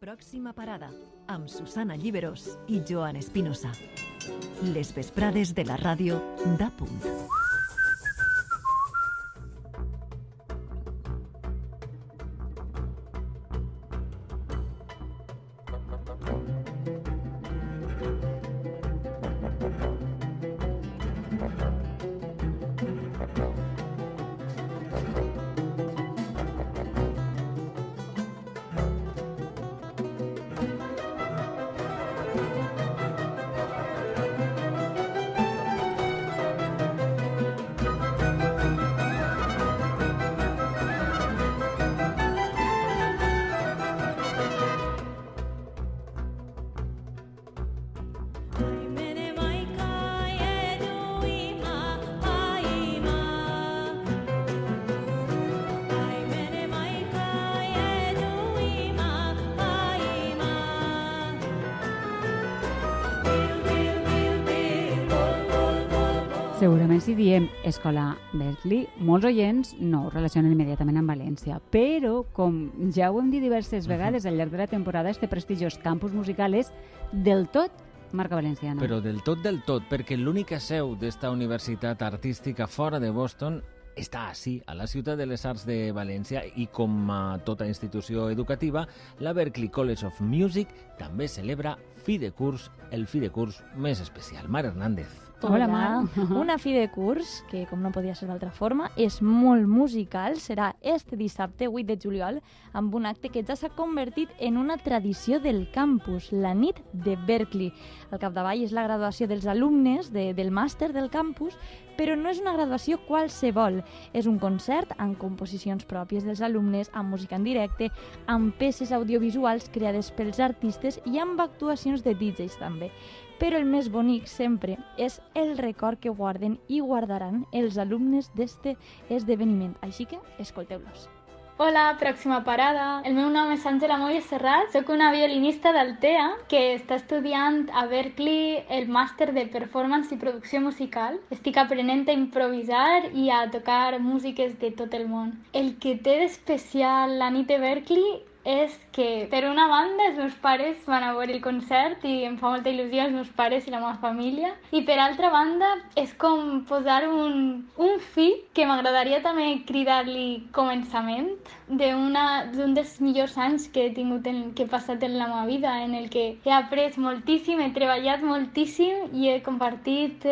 Pròxima parada, amb Susana Lliberós i Joan Espinosa. Les vesprades de la ràdio d'A Punt. Segurament si diem Escola Berklee, molts oients no ho relacionen immediatament amb València, però com ja ho hem dit diverses vegades al llarg de la temporada, este prestigiós campus musical és del tot marca valenciana. Però del tot, perquè l'única seu d'esta universitat artística fora de Boston està així, a la Ciutat de les Arts de València, i com a tota institució educativa, la Berklee College of Music també celebra fi de curs, el fi de curs més especial. Mar Hernández. Hola, Mar. Una fi de curs, que com no podia ser d'altra forma, és molt musical. Serà este dissabte, 8 de juliol, amb un acte que ja s'ha convertit en una tradició del campus, la nit de Berklee. Al capdavall és la graduació dels alumnes del màster del campus, però no és una graduació qualsevol. És un concert amb composicions pròpies dels alumnes, amb música en directe, amb peces audiovisuals creades pels artistes i amb actuacions de DJs també. Però el més bonic sempre és el record que guarden i guardaran els alumnes d'este esdeveniment. Així que escolteu-los. Hola, pròxima parada. El meu nom és Àngela Moya Serrat. Soc una violinista d'Altea que està estudiant a Berklee el màster de performance i producció musical. Estic aprenent a improvisar i a tocar músiques de tot el món. El que té d'especial la nit de Berklee és que, per una banda, els meus pares van a veure el concert i em fa molta il·lusió els meus pares i la meva família. I per altra banda, és com posar un fi que m'agradaria també cridar-li començament d'un dels millors anys que he tingut, que he passat en la meva vida, en el que he après moltíssim, he treballat moltíssim i he compartit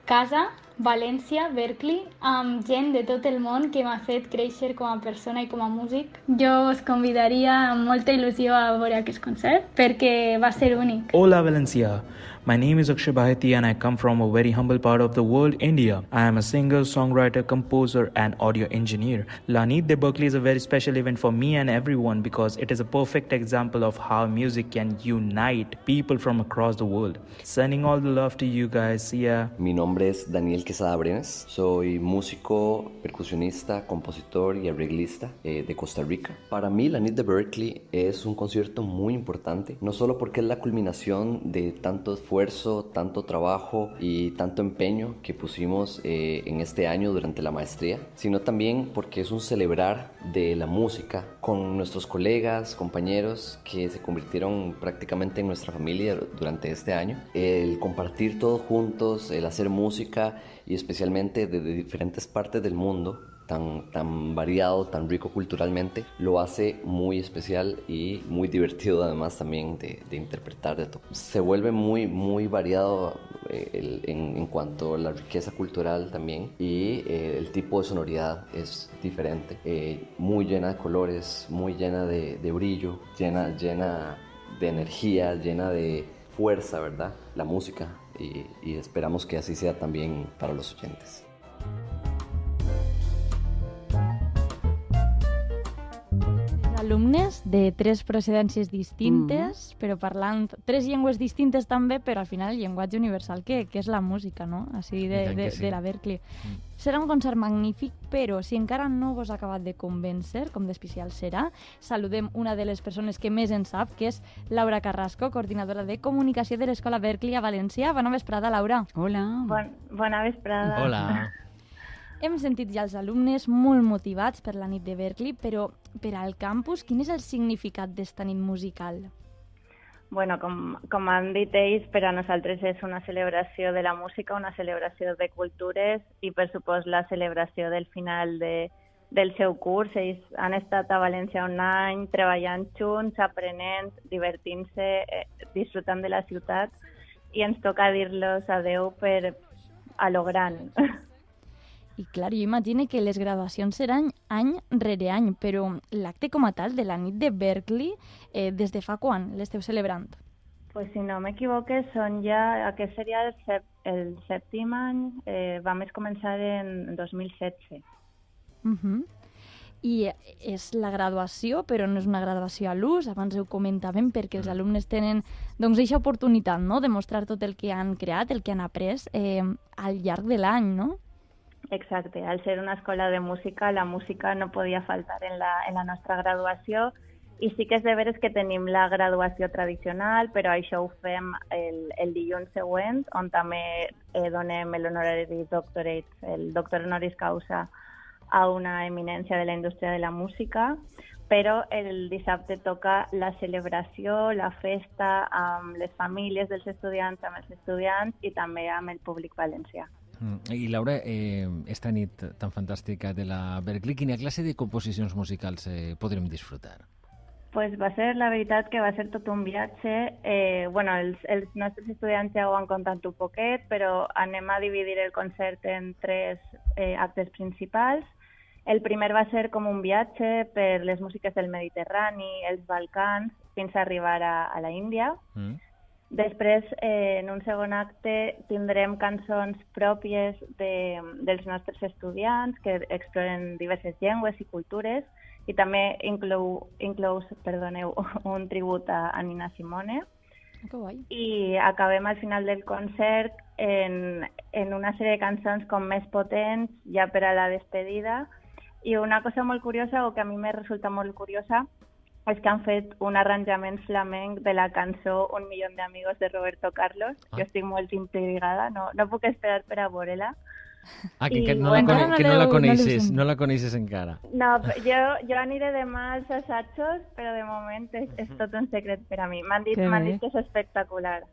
casa, València, Berklee, amb gent de tot el món que m'ha fet créixer com a persona i com a músic. Jo us convidaria amb molta il·lusió a veure aquest concert perquè va ser únic. Hola Valencia, my name is Akshay Baheti and I come from a very humble part of the world, India. I am a singer, songwriter, composer and audio engineer. La Nit de Berklee is a very special event for me and everyone because it is a perfect example of how music can unite people from across the world. Sending all the love to you guys. See ya. Mi nombre es Daniel Quesada Brenes, soy músico, percusionista, compositor y arreglista de Costa Rica. Para mí la Nit de Berklee es un concierto muy importante, no solo porque es la culminación de tanto esfuerzo, tanto trabajo y tanto empeño que pusimos en este año durante la maestría, sino también porque es un celebrar de la música con nuestros colegas, compañeros que se convirtieron prácticamente en nuestra familia durante este año. El compartir todos juntos, el hacer música y especialmente de diferentes partes del mundo, tan variado, tan rico culturalmente, lo hace muy especial y muy divertido además también de interpretar, de todo. Se vuelve muy variado en cuanto a la riqueza cultural también y el tipo de sonoridad es diferente, muy llena de colores, muy llena de brillo, llena de energía, llena de fuerza, ¿verdad? La música y esperamos que así sea también para los oyentes. Alumnes de 3 procedències distintes, però parlant 3 llengües distintes també, però al final el llenguatge universal que és la música, no? Així de la Berklee. Serà un concert magnífic, però si encara no vos ha acabat de convèncer com d'especial serà, saludem una de les persones que més en sap, que és Laura Carrasco, coordinadora de comunicació de l'Escola Berklee a València. Bona vesprada, Laura. Hola. Bona vesprada. Hola. Hem sentit ja els alumnes molt motivats per la nit de Berklee, però per al campus, quin és el significat d'esta nit musical? Bueno, com han dit ells, per a nosaltres és una celebració de la música, una celebració de cultures i, per supost, la celebració del final del seu curs. Ells han estat a València un any treballant junts, aprenent, divertint-se, disfrutant de la ciutat i ens toca dir-los adeu per a lo gran. I clar, jo imagino que les graduacions seran any rere any, però l'acte com a tal de la nit de Berklee, des de fa quan l'esteu celebrant? Pues si no m'equivoque, aquest seria el sèptim any, vam començar en 2016. I és la graduació, però no és una graduació a l'ús, abans ho comentàvem, perquè els alumnes tenen doncs aquesta oportunitat, no?, de mostrar tot el que han creat, el que han après al llarg de l'any, no? Exacte, al ser una escola de música, la música no podia faltar en la nostra graduació i sí que és de veres que tenim la graduació tradicional, però això ho fem el dilluns següent, on també donem l'honorari doctorate, el doctor honoris causa a una eminència de la indústria de la música, però el dissabte toca la celebració, la festa amb les famílies dels estudiants, amb els estudiants i també amb el públic valencià. I Laura, esta nit tan fantàstica de la Berklee, quina classe de composicions musicals podrem disfrutar? Pues va ser, la veritat, que va ser tot un viatge. Els nostres estudiants ja ho han contat un poquet, però anem a dividir el concert en 3 actes principals. El primer va ser com un viatge per les músiques del Mediterrani, els Balcans, fins a arribar a la Índia. Després, en un segon acte, tindrem cançons pròpies dels nostres estudiants que exploren diverses llengües i cultures i també inclous un tribut a Nina Simone. Que guai. I acabem al final del concert en una sèrie de cançons com més potents, ja per a la despedida. I una cosa molt curiosa, o que a mi me resulta molt curiosa, és que han fet un arranjament flamenc de la cançó Un millón de amigos de Roberto Carlos. Jo estic molt intrigada, no puc esperar per a veure-la. Que no la coneixes encara. No, jo aniré demà als assajos, però de moment és tot un secret per a mi. M'han dit que és espectacular.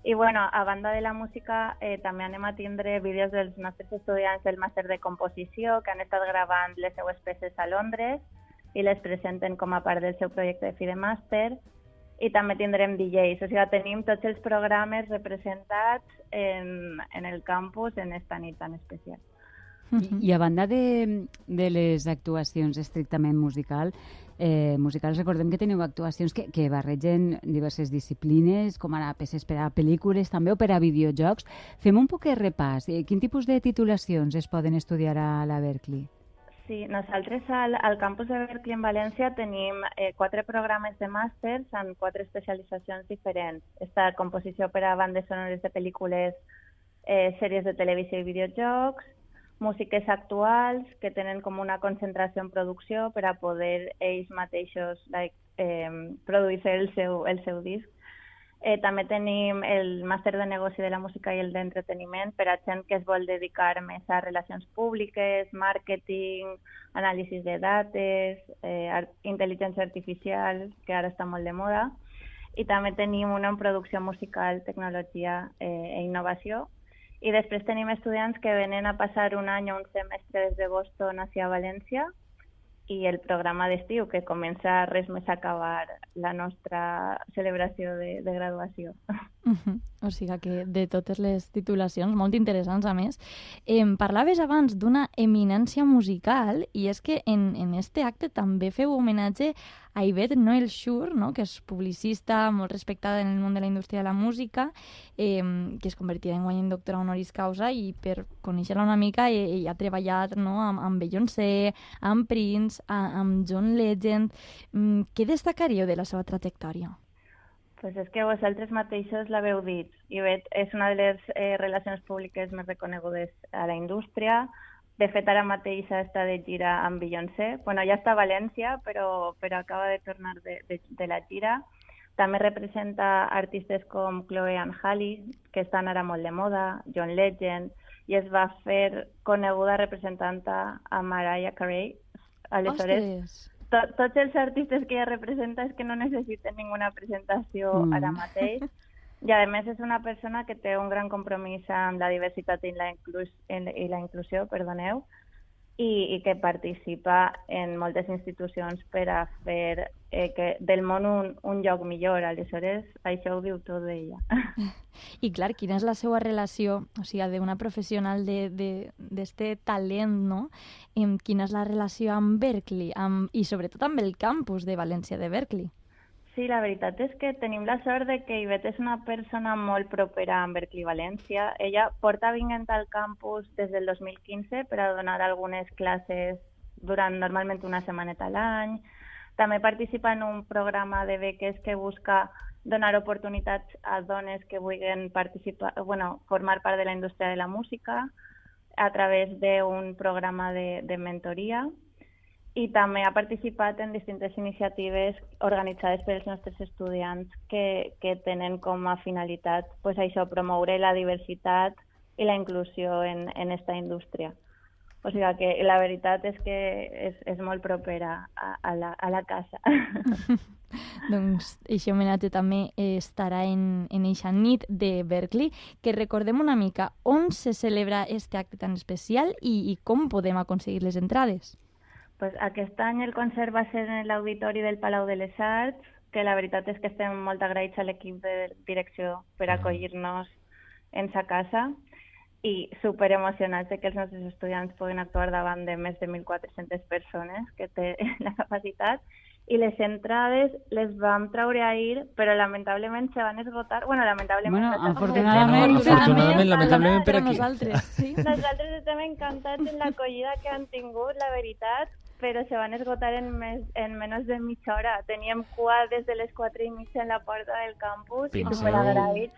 I a banda de la música, també anem a tindre vídeos dels nostres estudiants del màster de composició que han estat gravant les seues peces a Londres i les presenten com a part del seu projecte de fi de màster, i també tindrem DJs, o sigui, tenim tots els programes representats en el campus en esta nit tan especial. I a banda de les actuacions estrictament musicals, recordem que teniu actuacions que barregen diverses disciplines, com ara peces per a pel·lícules també o per a videojocs. Fem un poc de repàs. Quin tipus de titulacions es poden estudiar a la Berklee? Sí, nosaltres al campus de Berklee en València tenim 4 programes de màsters amb 4 especialitzacions diferents. Està composició per a bandes sonores de pel·lícules, sèries de televisió i videojocs, músiques actuals que tenen com una concentració en producció per a poder ells mateixos produir el seu disc. També tenim el màster de negoci de la música i el d'entreteniment per a gent que es vol dedicar més a relacions públiques, màrqueting, anàlisis de dates, intel·ligència artificial, que ara està molt de moda. I també tenim una en producció musical, tecnologia i innovació. I després tenim estudiants que venen a passar un any o un semestre des de Boston hacia València i el programa d'estiu, que comença res més a acabar la nostra celebració de graduació. O sigui que de totes les titulacions, molt interessants a més. Parlaves abans d'una eminència musical i és que en este acte també feu homenatge a Yvette Noel Schur, no?, que és publicista molt respectada en el món de la indústria de la música, que es convertirà en guany en doctora honoris causa, i per conèixer-la una mica ell ha treballat, no?, amb Beyoncé, amb Prince, amb John Legend. Què destacaríeu de la seva trajectòria? Pues és que vosaltres mateixos l'haveu dit. Yvette és una de les relacions públiques més reconegudes a la indústria. De fet, ara mateix està de gira amb Beyoncé. Ja està a València, però acaba de tornar de la gira. També representa artistes com Chloe and Halle, que estan ara molt de moda, John Legend, i es va fer coneguda representant a Mariah Carey. Aleshores, tots els artistes que ella representa és que no necessiten ninguna presentació ara mateix. I a més és una persona que té un gran compromís amb la diversitat i la inclusió, perdoneu, i que participa en moltes institucions per a fer del món un lloc millor. Aleshores, això ho diu tot d'ella. I clar, quina és la seva relació, o sigui, d'una professional d'este talent, no? Quina és la relació amb Berklee i sobretot amb el campus de València de Berklee? Sí, la veritat és que tenim la sort de que Ivette és una persona molt propera amb Berklee València. Ella porta vinguent al campus des del 2015 per a donar algunes classes durant normalment una setmaneta a l'any. També participa en un programa de beques que busca donar oportunitats a dones que vulguin formar part de la indústria de la música a través d'un programa de mentoria. I també ha participat en distintes iniciatives organitzades per els nostres estudiants que tenen com a finalitat promoure la diversitat i la inclusió en aquesta indústria. O sigui que la veritat és que és molt propera a la casa. Doncs aquest homenatge també estarà en eixa nit de Berklee, que recordem una mica on se celebra este acte tan especial i com podem aconseguir les entrades. Pues aquest any el concert va ser en l'auditori del Palau de les Arts, que la veritat és que estem molt agraïts a l'equip de direcció per acollir-nos en sa casa i superemocionats que els nostres estudiants puguin actuar davant de més de 1.400 persones, que té la capacitat. I les entrades les vam treure ahir, però lamentablement se van esgotar. Afortunadament per aquí. Nosaltres estem encantats en l'acollida que han tingut, la veritat, però se van esgotar en menys de mitja hora. Teníem cua des de les 4:30 en la porta del campus i superagraïts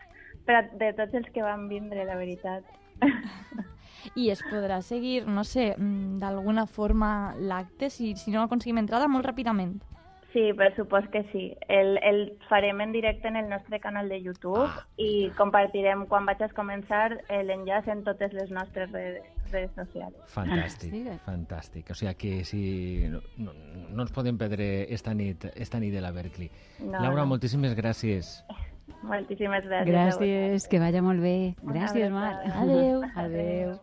de tots els que van vindre, la veritat. I es podrà seguir, no sé, d'alguna forma l'acte, si no aconseguim entrada, molt ràpidament. Sí, per supost que sí. El farem en directe en el nostre canal de YouTube i compartirem, quan vaig a començar, l'enllaç en totes les nostres redes socials. Fantàstic. O sigui que si no ens podem perdre esta nit de la Berklee. Laura, moltíssimes gràcies. Moltíssimes gràcies. Gràcies, que vaya molt bé. Gràcies, Mar. Adéu. Adéu.